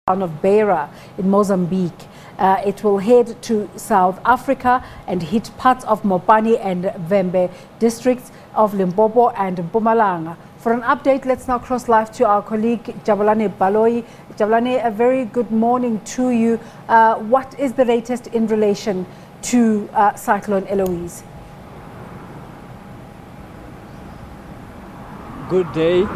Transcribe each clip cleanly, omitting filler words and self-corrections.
town of Beira in Mozambique. It will head to South Africa and hit parts of Mopani and Vhembe districts of Limpopo and Mpumalanga. For an update, let's now cross live to our colleague Jabulani Baloyi. Jabulani, a very good morning to you. What is the latest in relation to Cyclone Eloise? Good day.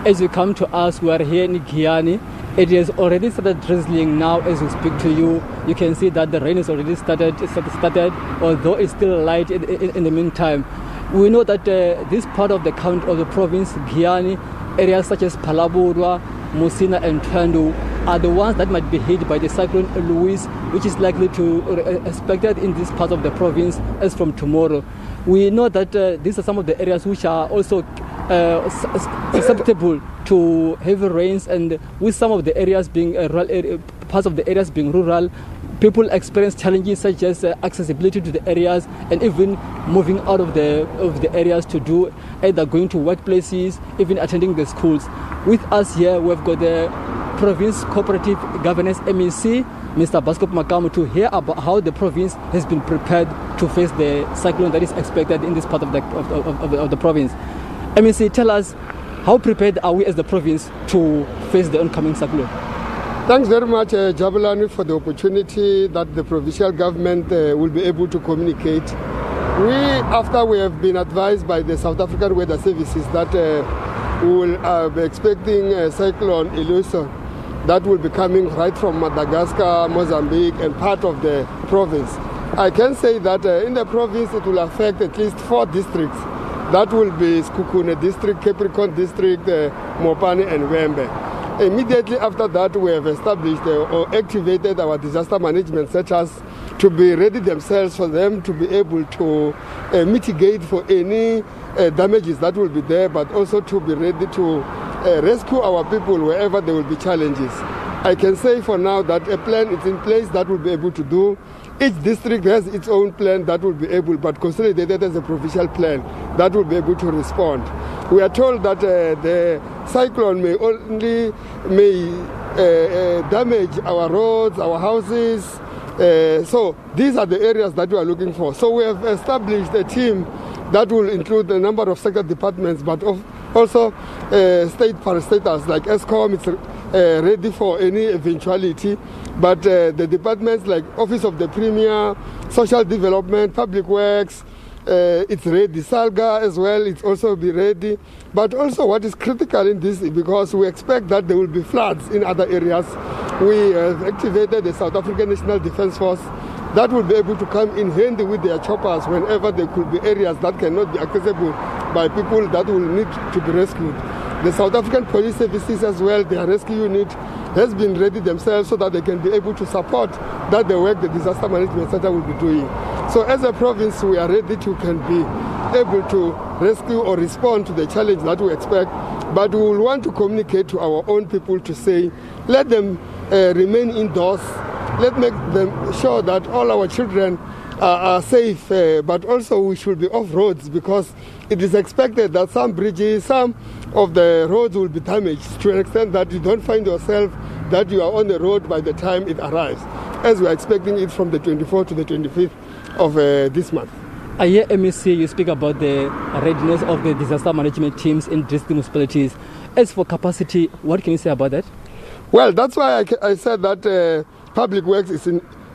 As you come to us, we are here in Giyani. It has already started drizzling now as we speak to you. You can see that the rain has already started, although it's still light in the meantime. We know that this part of the country, of the province, Giyani, areas such as Phalaborwa, Musina and Twendu are the ones that might be hit by the Cyclone Eloise, which is likely to expected in this part of the province as from tomorrow. We know that these are some of the areas which are also susceptible to heavy rains, and with some of the areas being parts of the areas being rural, people experience challenges such as accessibility to the areas and even moving out of the areas to do either going to workplaces, even attending the schools. With us here, we've got the Province Cooperative Governance MEC, Mr. Baskop Makamu, to hear about how the province has been prepared to face the cyclone that is expected in this part of the province. MEC, tell us, how prepared are we as the province to face the oncoming cyclone? Thanks very much, Jabulani, for the opportunity that the provincial government will be able to communicate. After we have been advised by the South African Weather Services that we will be expecting Cyclone Eloise that will be coming right from Madagascar, Mozambique, and part of the province. I can say that in the province it will affect at least 4 districts. That will be Sekhukhune District, Capricorn District, Mopani and Vhembe. Immediately after that, we have established or activated our disaster management centers to be ready themselves for them to be able to mitigate for any damages that will be there, but also to be ready to rescue our people wherever there will be challenges. I can say for now that a plan is in place that will be able to do. Each district has its own plan that will be able, but consolidated as a provincial plan that will be able to respond. We are told that the cyclone may damage our roads, our houses. So these are the areas that we are looking for. So we have established a team that will include a number of sector departments, but also state parastatals like ESCOM. It's ready for any eventuality, but the departments like Office of the Premier, Social Development, Public Works, it's ready. Salga as well, it's also be ready. But also what is critical in this, because we expect that there will be floods in other areas, we have activated the South African National Defence Force that will be able to come in handy with their choppers whenever there could be areas that cannot be accessible by people that will need to be rescued. The South African Police Services as well, their rescue unit has been ready themselves so that they can be able to support that the work the Disaster Management Center will be doing. So as a province, we are ready to can be able to rescue or respond to the challenge that we expect, but we will want to communicate to our own people to say, let them remain indoors, let's make them sure that all our children are safe, but also we should be off roads, because it is expected that some bridges, some of the roads will be damaged to an extent that you don't find yourself that you are on the road by the time it arrives, as we are expecting it from the 24th to the 25th of this month. I hear MEC, you speak about the readiness of the disaster management teams in district municipalities. As for capacity, what can you say about that? Well, that's why I said that Public Works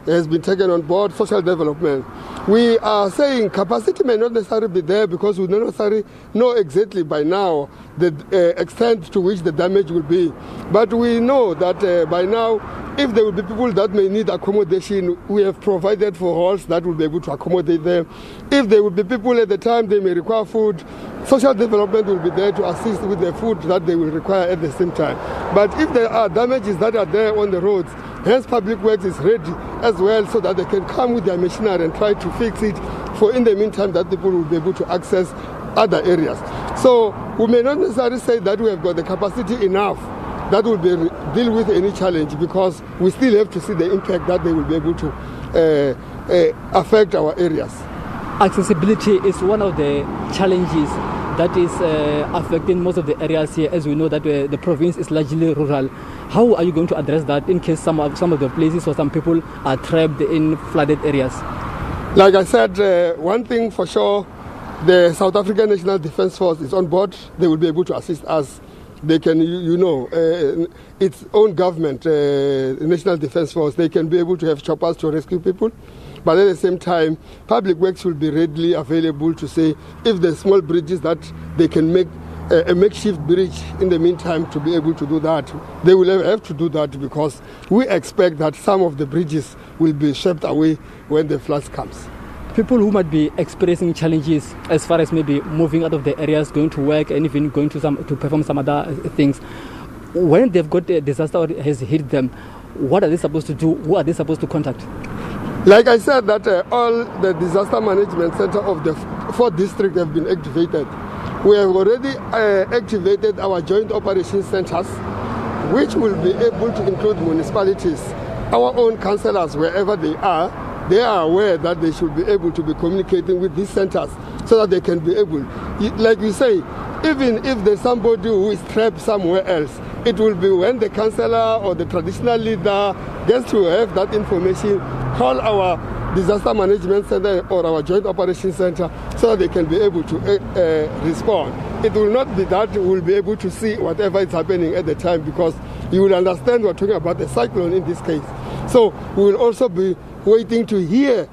has been taken on board, social development. We are saying capacity may not necessarily be there because we don't necessarily know exactly by now the extent to which the damage will be. But we know that by now, if there will be people that may need accommodation, we have provided for halls that will be able to accommodate them. If there will be people at the time they may require food, social development will be there to assist with the food that they will require at the same time. But if there are damages that are there on the roads, hence Public Works is ready as well so that they can come with their machinery and try to fix it for in the meantime that people will be able to access other areas. So we may not necessarily say that we have got the capacity enough that will be deal with any challenge, because we still have to see the impact that they will be able to affect our areas. Accessibility is one of the challenges that is affecting most of the areas here, as we know that the province is largely rural. How are you going to address that in case some of the places or some people are trapped in flooded areas? Like I said, one thing for sure, the South African National Defence Force is on board. They will be able to assist us. They can, its own government, National Defence Force, they can be able to have choppers to rescue people. But at the same time, public works will be readily available to say if there's small bridges that they can make a makeshift bridge in the meantime to be able to do that. They will have to do that because we expect that some of the bridges will be swept away when the floods comes. People who might be experiencing challenges as far as maybe moving out of the areas, going to work and even going to perform some other things, when they've got a disaster or has hit them, what are they supposed to do? Who are they supposed to contact? Like I said, that all the disaster management center of the 4 districts have been activated. We have already activated our joint operations centers, which will be able to include municipalities, our own councillors, wherever they are aware that they should be able to be communicating with these centers so that they can be able, like you say, even if there's somebody who is trapped somewhere else, it will be when the councillor or the traditional leader gets to have that information, call our disaster management center or our joint operations center so that they can be able to respond. It will not be that we will be able to see whatever is happening at the time, because you will understand we're talking about a cyclone in this case. So we will also be waiting to hear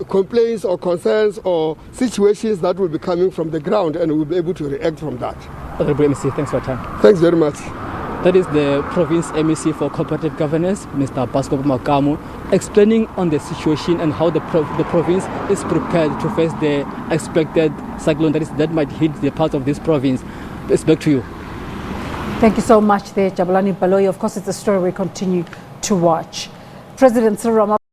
complaints or concerns or situations that will be coming from the ground, and we'll be able to react from that. Honorable MEC, thanks for your time. Thanks very much. That is the Province MEC for Cooperative Governance, Mr. Pasco Makamu, explaining on the situation and how the province is prepared to face the expected cyclone that might hit the part of this province. It's back to you. Thank you so much there, Jabulani Baloyi. Of course, it's a story we continue to watch. President Cyril Ramaphosa